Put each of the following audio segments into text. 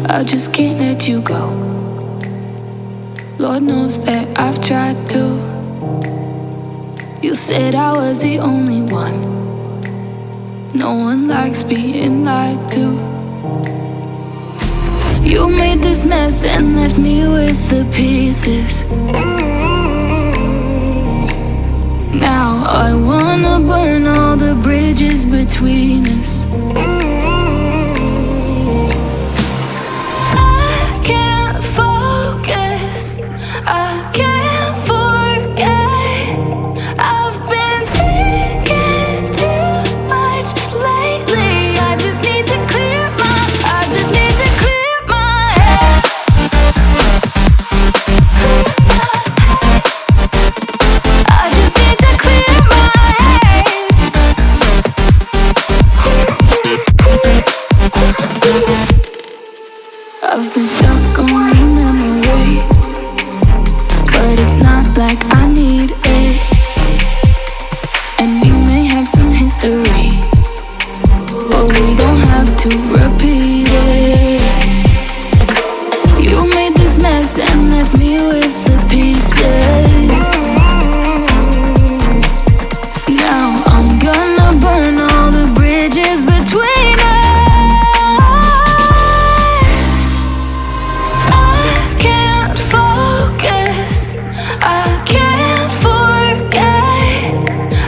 I just can't let you go. Lord knows that I've tried to. You said I was the only one. No one likes being lied to. You made this mess and left me with the pieces. Now I wanna burn all the bridges between us. I can't focus, I can't forget. I've been thinking too much lately. I just need to clear my head. I just need to clear my head. I've been stuck on your memory, but it's not like I need it. And we may have some history, but we don't have to repeat it. You made this mess and left me with the pieces. Now I'm gonna burn all the bridges between us. I can't focus, I can't forget.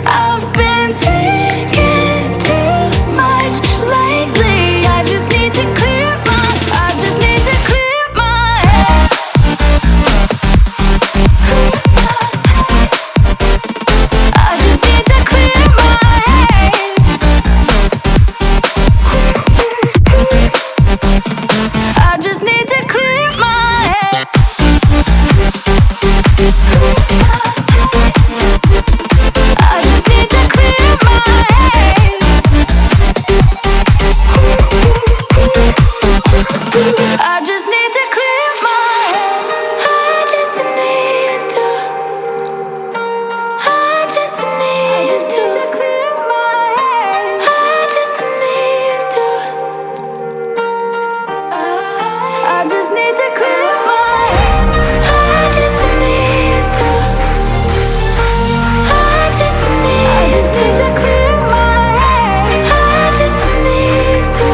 I've been thinking too much lately. I just need to clear my head. I just need to clear my head. I just need to clear my head. I just need to clear my head. I just need to clear my head. I just need to. I just need to clear my head. I just need to. I just need to clear my head. I just need to. I just need to clear my head. I just need to.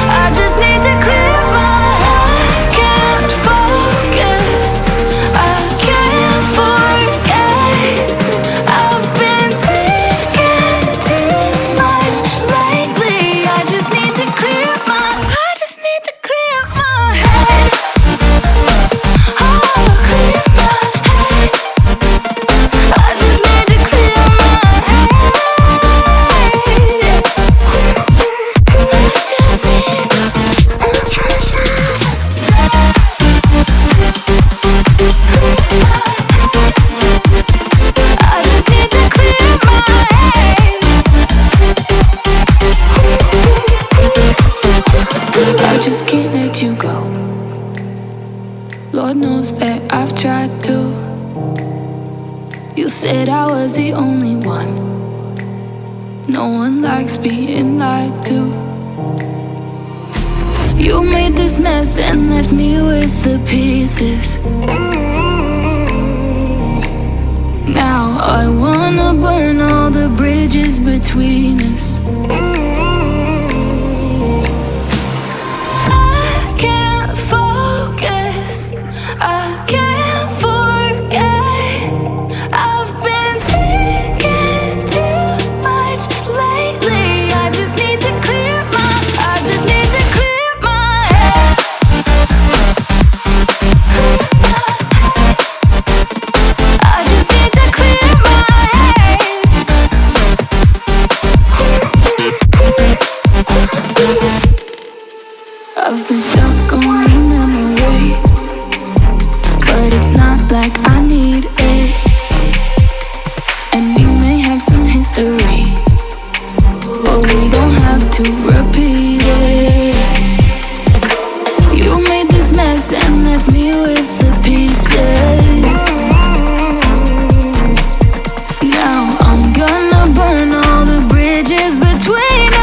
I just need to clear my head. I can't focus, I can't forget. I've been thinking too much lately. I just need to clear my head. Oh, clear my head. I just need to clear my head. I just need to clear my head. I just can't let you go. Lord knows that I've tried to. You said I was the only one. No one likes being lied to. You made this mess and left me with the pieces. Now I wanna burn all the bridges between us. I can't focus, I can't forget. I've been thinking too much lately. I just need to clear my head. I just need to clear my head. I've been stuck on your memory, but it's not like I need it. And we may have some history, but we don't have to repeat it. You made this mess and left me with the pieces. Now I'm gonna burn all the bridges between us.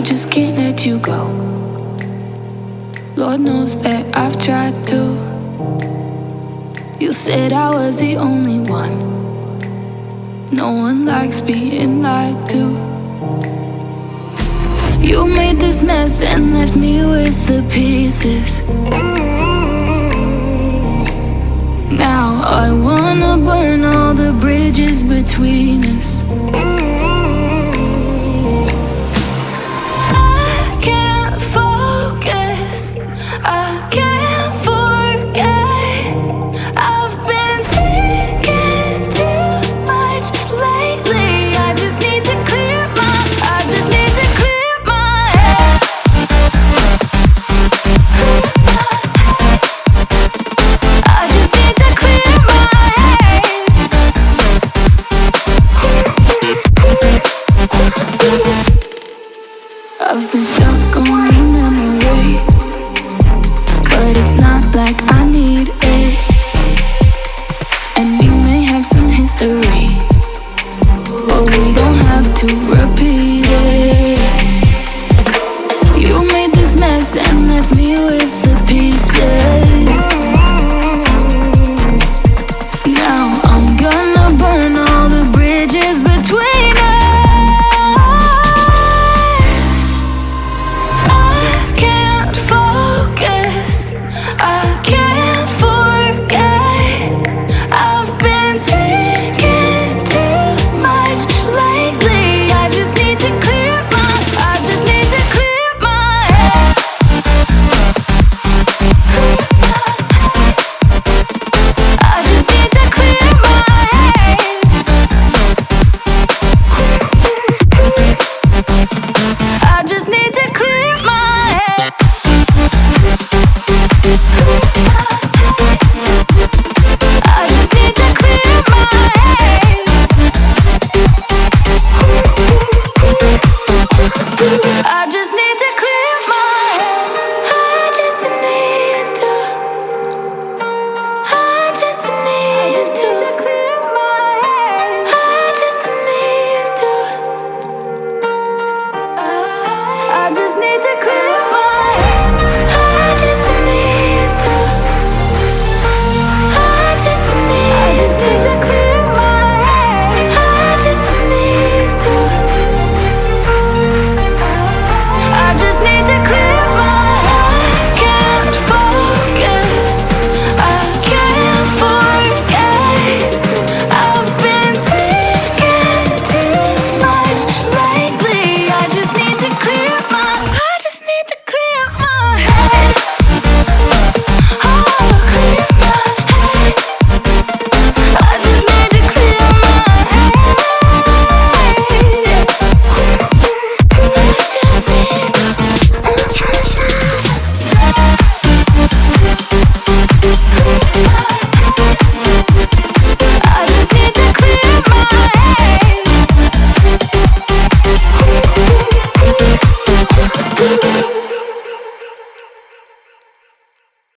just can't let you go. Lord knows that I've tried to. You said I was the only one. No one likes being lied to. You made this mess and left me with the pieces. Now I wanna burn all the bridges between us. I can't focus, I can't forget. I've been thinking too much lately. I just need to clear my head. I just need to clear my head. I've been stuck on your memory, but it's not like I need it. And we may have some history, but we don't have to repeat